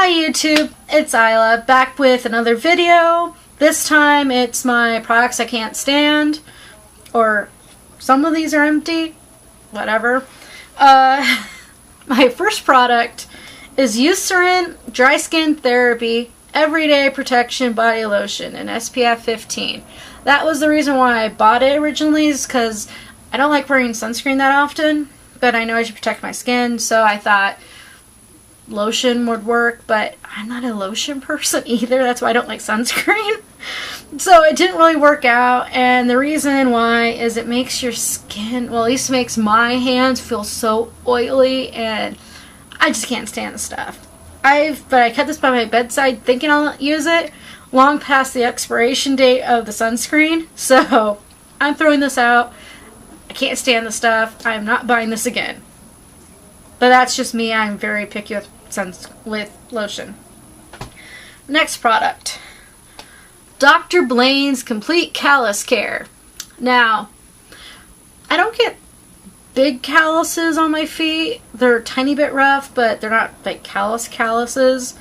Hi YouTube, it's Isla, back with another video. This time it's my products I can't stand, or some of these are empty, whatever. My first product is Eucerin Dry Skin Therapy Everyday Protection Body Lotion in SPF 15. That was the reason why I bought it originally, is because I don't like wearing sunscreen that often, but I know I should protect my skin, so I thought lotion would work, but I'm not a lotion person either. That's why I don't like sunscreen. So it didn't really work out, and the reason why is it makes your skin, well, at least it makes my hands feel so oily, and I just can't stand the stuff. But I kept this by my bedside thinking I'll use it long past the expiration date of the sunscreen, so I'm throwing this out. I can't stand the stuff. I'm not buying this again. But that's just me. I'm very picky with lotion. Next product, Dr. Blaine's Complete Callus Care. Now, I don't get big calluses on my feet. They're a tiny bit rough, but they're not like calluses.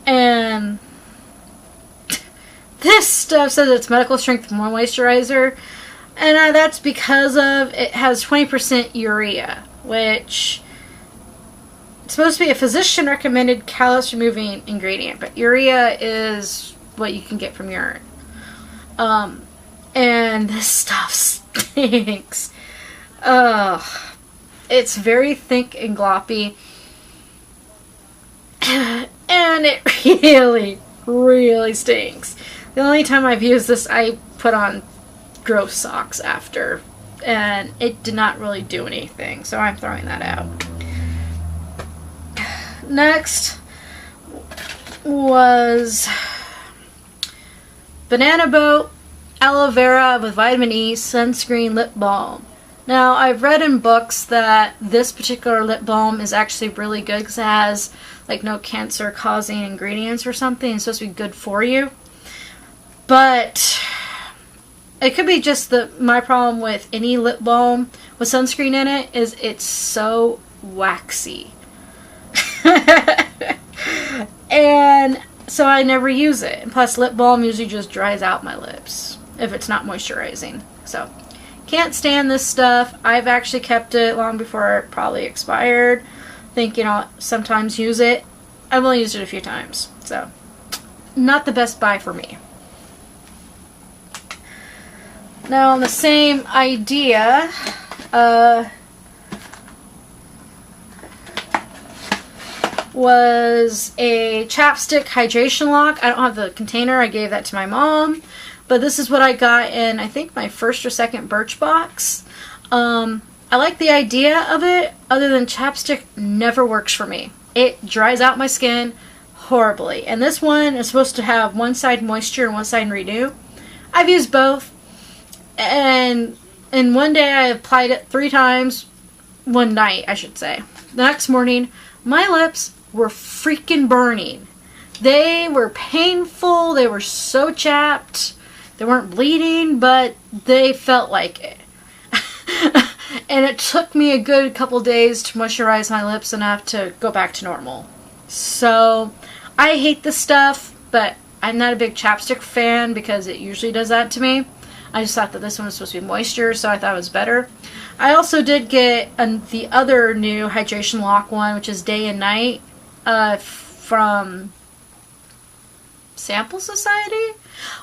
And this stuff says it's medical strength moisturizer, and that's because of it has 20% urea, which it's supposed to be a physician recommended callus removing ingredient, but urea is what you can get from urine. And this stuff stinks. It's very thick and gloppy, and it really stinks. The only time I've used this, I put on gross socks after, and it did not really do anything, so I'm throwing that out. Next was Banana Boat Aloe Vera with Vitamin E Sunscreen Lip Balm. Now, I've read in books that this particular lip balm is actually really good because it has like no cancer causing ingredients or something. It's supposed to be good for you. But it could be just my problem with any lip balm with sunscreen in it is it's so waxy. And so I never use it. And plus, lip balm usually just dries out my lips if it's not moisturizing. So, can't stand this stuff. I've actually kept it long before it probably expired. Thinking I'll sometimes use it. I've only used it a few times. So, not the best buy for me. Now, on the same idea, was a Chapstick Hydration Lock. I don't have the container. I gave that to my mom. But this is what I got in, I think, my first or second Birchbox. I like the idea of it, other than Chapstick never works for me. It dries out my skin horribly. And this one is supposed to have one side moisture and one side renew. I've used both. And in one day I applied it 3 times. One night, I should say. The next morning, my lips were freaking burning. They were painful. They were so chapped. They weren't bleeding, but they felt like it. And it took me a good couple days to moisturize my lips enough to go back to normal. So, I hate this stuff, but I'm not a big Chapstick fan because it usually does that to me. I just thought that this one was supposed to be moisture, so I thought it was better. I also did get the other new Hydration Lock one, which is Day and Night, from Sample Society.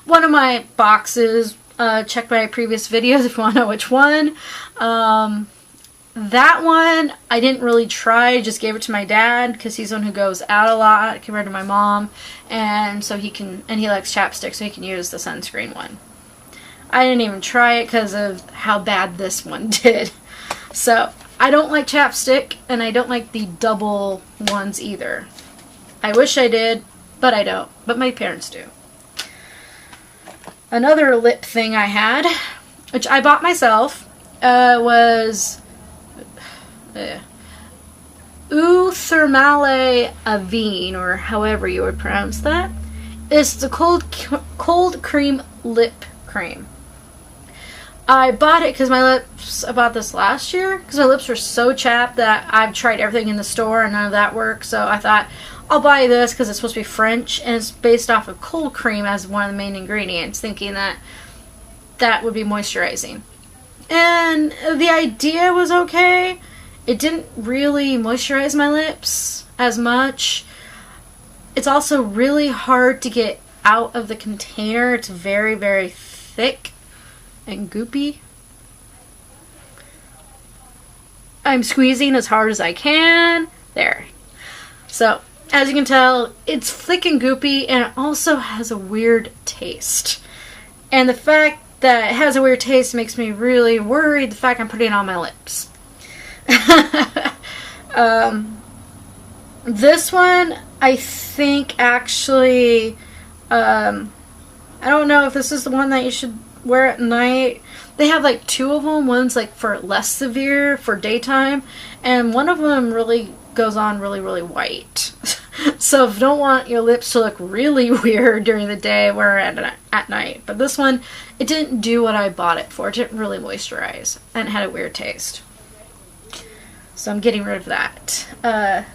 One of my boxes. Check my previous videos if you want to know which one. That one I didn't really try. I just gave it to my dad because he's the one who goes out a lot compared to my mom, and so he likes Chapstick, so he can use the sunscreen one. I didn't even try it because of how bad this one did. So, I don't like Chapstick, and I don't like the double ones either. I wish I did, but I don't. But my parents do. Another lip thing I had, which I bought myself, was Thermale Avene, or however you would pronounce that. It's the cold cream lip cream. I bought it because I bought this last year because my lips were so chapped that I've tried everything in the store and none of that worked. So I thought, I'll buy this because it's supposed to be French and it's based off of cold cream as one of the main ingredients, thinking that that would be moisturizing. And the idea was okay. It didn't really moisturize my lips as much. It's also really hard to get out of the container. It's very, very thick and goopy. I'm squeezing as hard as I can. There. So, as you can tell, it's thick and goopy, and it also has a weird taste. And the fact that it has a weird taste makes me really worried the fact I'm putting it on my lips. This one, I think, actually, I don't know if this is the one that you should wear at night. They have like two of them. One's like for less severe, for daytime, and one of them really goes on really, really white. So if you don't want your lips to look really weird during the day, wear it at night. But this one, it didn't do what I bought it for. It didn't really moisturize, and it had a weird taste. So I'm getting rid of that.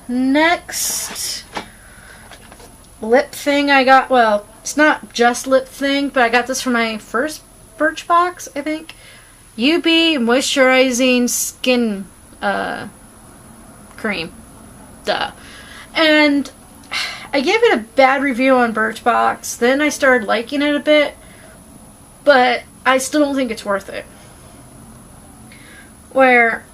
Next lip thing I got, well, it's not just lip thing, but I got this from my first Birchbox, I think. UB Moisturizing Skin Cream. Duh. And I gave it a bad review on Birchbox. Then I started liking it a bit, but I still don't think it's worth it. Where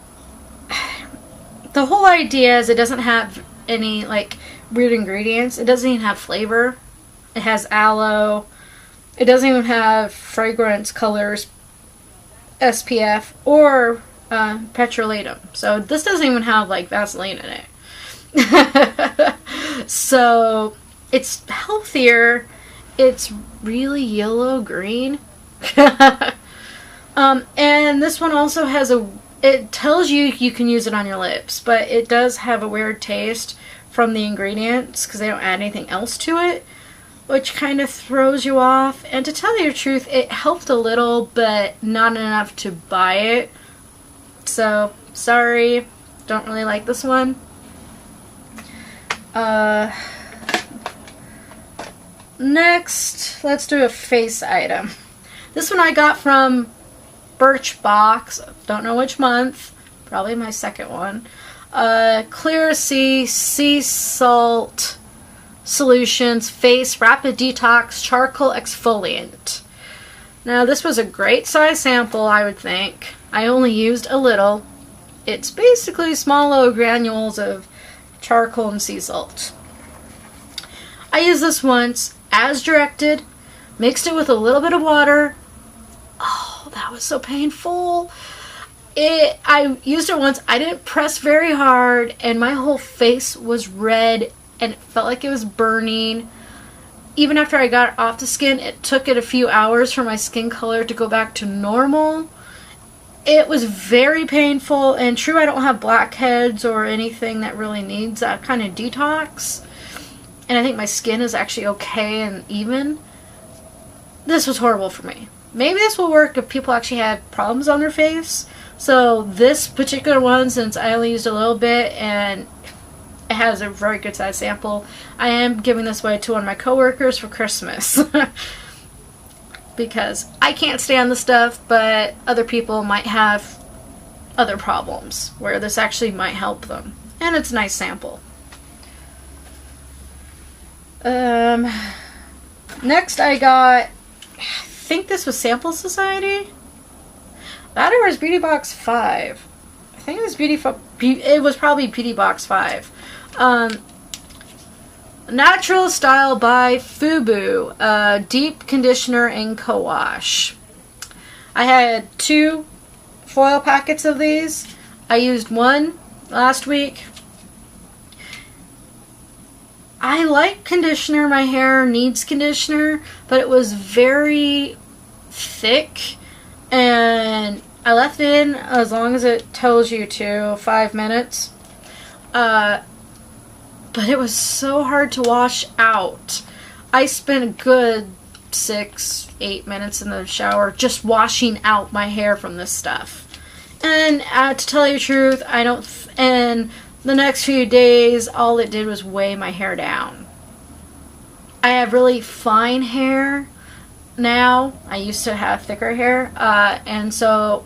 the whole idea is it doesn't have any like weird ingredients. It doesn't even have flavor. It has aloe. It doesn't even have fragrance, colors, SPF, or petrolatum. So this doesn't even have like Vaseline in it. So it's healthier. It's really yellow green. And this one also has it tells you you can use it on your lips, but it does have a weird taste from the ingredients because they don't add anything else to it, which kind of throws you off. And to tell you the truth, it helped a little, but not enough to buy it. So, sorry, don't really like this one. Next, let's do a face item. This one I got from Birchbox, don't know which month, probably my second one. Clarisea Sea Salt Solutions Face Rapid Detox Charcoal Exfoliant. Now this was a great size sample, I would think. I only used a little. It's basically small little granules of charcoal and sea salt. I used this once as directed, mixed it with a little bit of water. Oh, that was so painful. I used it once. I didn't press very hard, and my whole face was red, and it felt like it was burning. Even after I got it off the skin, it took it a few hours for my skin color to go back to normal. It was very painful, and true, I don't have blackheads or anything that really needs that kind of detox. And I think my skin is actually okay and even. This was horrible for me. Maybe this will work if people actually have problems on their face. So this particular one, since I only used a little bit and it has a very good size sample, I am giving this away to one of my coworkers for Christmas. Because I can't stand the stuff, but other people might have other problems where this actually might help them. And it's a nice sample. Next I got, I think this was Sample Society? That or was Beauty Box 5. I think it was it was probably Beauty Box 5. Natural Style by Fubu, Deep Conditioner and Co-Wash. I had 2 foil packets of these. I used one last week. I like conditioner. My hair needs conditioner, but it was very thick, and I left it in as long as it tells you to, 5 minutes. But it was so hard to wash out. I spent a good 6-8 minutes in the shower just washing out my hair from this stuff. And to tell you the truth, I don't, and the next few days, all it did was weigh my hair down. I have really fine hair now. I used to have thicker hair, and so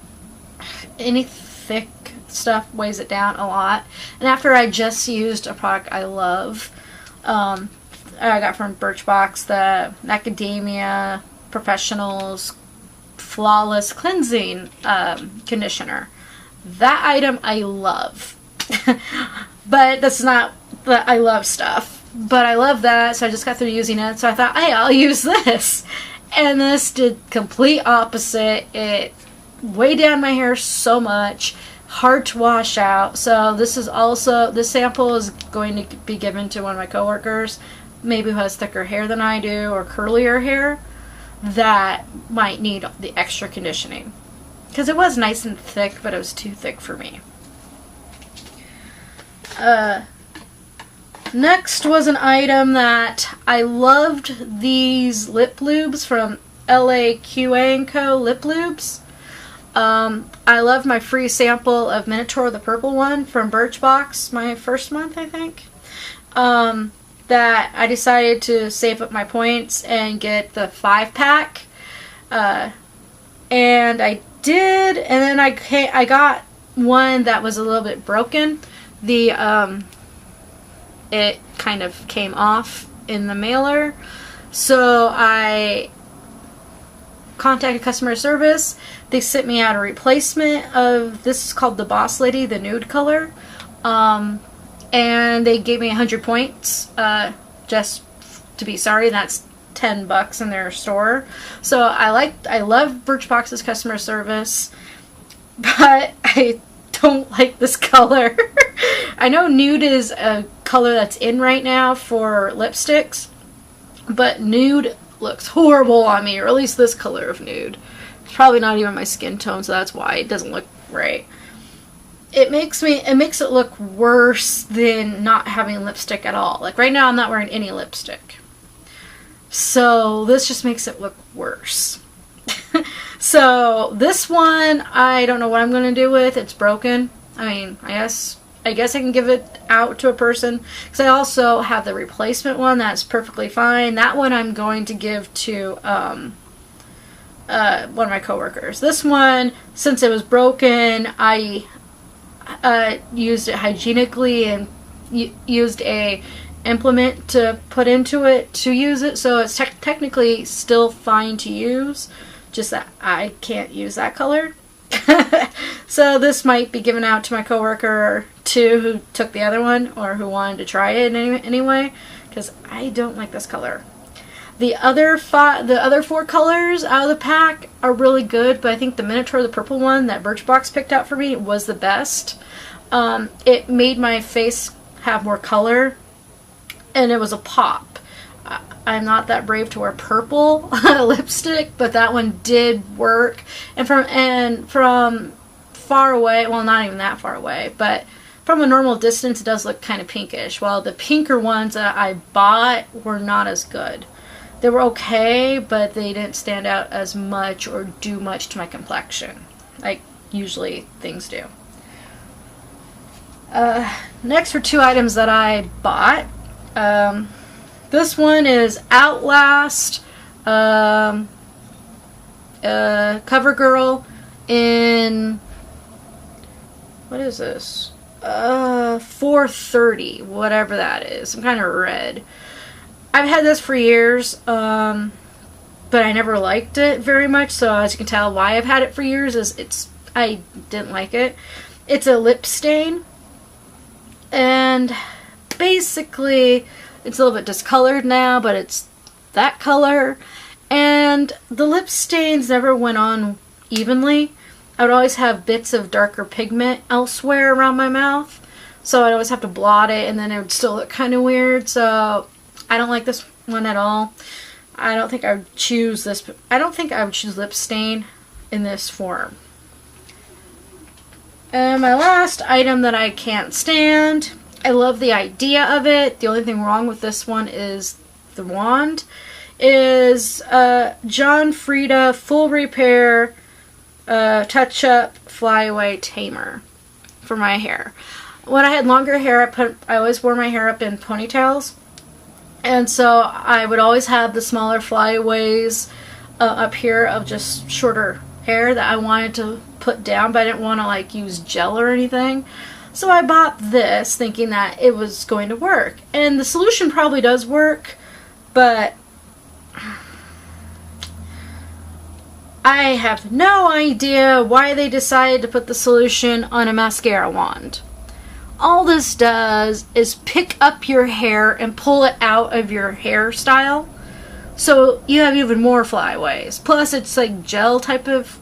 any thick stuff weighs it down a lot. And after I just used a product I love, I got from Birchbox, the Macadamia Professionals Flawless Cleansing Conditioner. That item I love. But that's not the I love stuff. But I love that, so I just got through using it. So I thought, hey, I'll use this. And this did complete opposite. It weighed down my hair so much. Hard to wash out. So this sample is going to be given to one of my coworkers, maybe who has thicker hair than I do or curlier hair, that might need the extra conditioning. Because it was nice and thick, but it was too thick for me. Next was an item that I loved, these lip lubes from LAQA & Co. lip lubes. I love my free sample of Minotaur, the purple one from Birchbox, my first month, I think. That I decided to save up my points and get the 5-pack. And I did, and then I got one that was a little bit broken. It kind of came off in the mailer, so I contacted customer service. They sent me out a replacement of, this is called the Boss Lady, the nude color, and they gave me 100 points just to be sorry. That's $10 in their store. So I love Birchbox's customer service, but I don't like this color. I know nude is a color that's in right now for lipsticks, but nude looks horrible on me, or at least this color of nude. It's probably not even my skin tone, so that's why it doesn't look right. It makes it look worse than not having lipstick at all. Like right now I'm not wearing any lipstick. So this just makes it look worse. So this one, I don't know what I'm going to do with. It's broken. I mean, I guess I can give it out to a person, because I also have the replacement one that's perfectly fine. That one I'm going to give to one of my coworkers. This one, since it was broken, I used it hygienically and used a implement to put into it to use it, so it's technically still fine to use, just that I can't use that color. So this might be given out to my coworker too, who took the other one or who wanted to try it anyway, because I don't like this color. The other 4 colors out of the pack are really good, but I think the Minotaur, the purple one that Birchbox picked out for me, was the best. It made my face have more color, and it was a pop. I'm not that brave to wear purple lipstick, but that one did work. And from far away, well, not even that far away, but from a normal distance, it does look kind of pinkish. While the pinker ones that I bought were not as good. They were okay, but they didn't stand out as much or do much to my complexion, like usually things do. Next were 2 items that I bought. This one is Outlast CoverGirl in, what is this? 430, whatever that is. Some kind of red. I've had this for years, but I never liked it very much, so as you can tell why I've had it for years is I didn't like it. It's a lip stain, and basically it's a little bit discolored now, but it's that color, and the lip stains never went on evenly. I would always have bits of darker pigment elsewhere around my mouth, so I'd always have to blot it, and then it would still look kind of weird. So I don't like this one at all. I don't think I would choose this. I don't think I would choose lip stain in this form. And my last item that I can't stand, I love the idea of it. The only thing wrong with this one is the wand. Is John Frieda Full Repair Touch Up Flyaway Tamer for my hair. when I had longer hair, I always wore my hair up in ponytails. And so I would always have the smaller flyaways up here of just shorter hair that I wanted to put down, but I didn't want to like use gel or anything. So I bought this thinking that it was going to work. And the solution probably does work, but I have no idea why they decided to put the solution on a mascara wand. All this does is pick up your hair and pull it out of your hairstyle. So you have even more flyaways. Plus it's like gel type of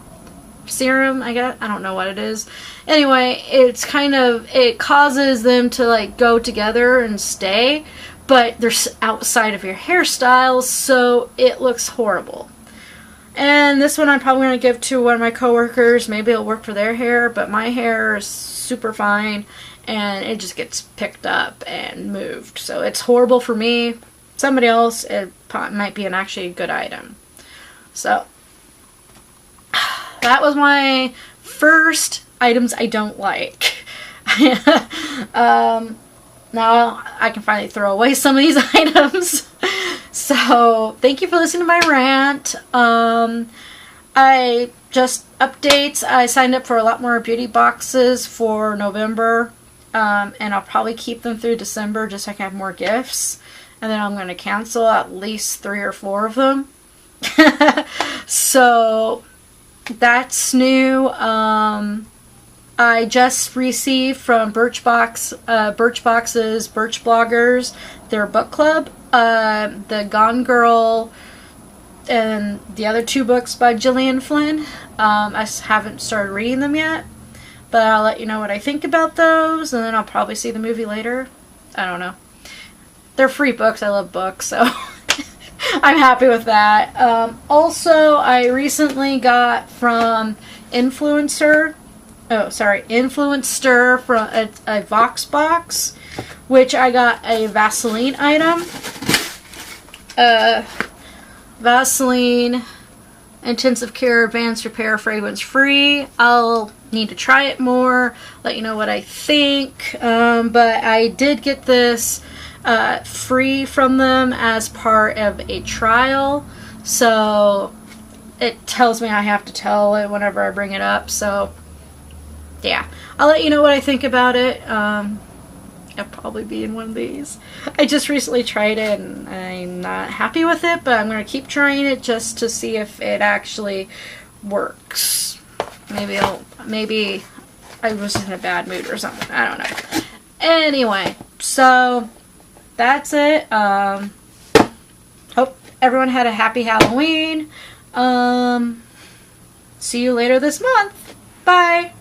serum, I guess. I don't know what it is. Anyway, it's kind of, it causes them to like go together and stay, but they're outside of your hairstyle, so it looks horrible. And this one I'm probably going to give to one of my coworkers. Maybe it'll work for their hair, but my hair is super fine and it just gets picked up and moved. So it's horrible for me. Somebody else, it might be actually a good item. So that was my first items I don't like. Now I can finally throw away some of these items. So thank you for listening to my rant. I just updates. I signed up for a lot more beauty boxes for November. And I'll probably keep them through December just so I can have more gifts. And then I'm going to cancel at least 3 or 4 of them. So that's new. I just received from Birchbox's Birch Bloggers, their book club, the Gone Girl and the other 2 books by Gillian Flynn. I haven't started reading them yet, but I'll let you know what I think about those, and then I'll probably see the movie later. I don't know. They're free books. I love books, so I'm happy with that. Also, I recently got from Influencer from a Vox box, which I got a Vaseline item. Vaseline Intensive Care Advanced Repair Fragrance Free. I'll need to try it more, let you know what I think. But I did get this free from them as part of a trial, so it tells me I have to tell it whenever I bring it up. So yeah, I'll let you know what I think about it. I'll probably be in one of these. I just recently tried it and I'm not happy with it, but I'm going to keep trying it just to see if it actually works. Maybe I was in a bad mood or something. I don't know. Anyway, so that's it. Hope everyone had a happy Halloween. See you later this month. Bye.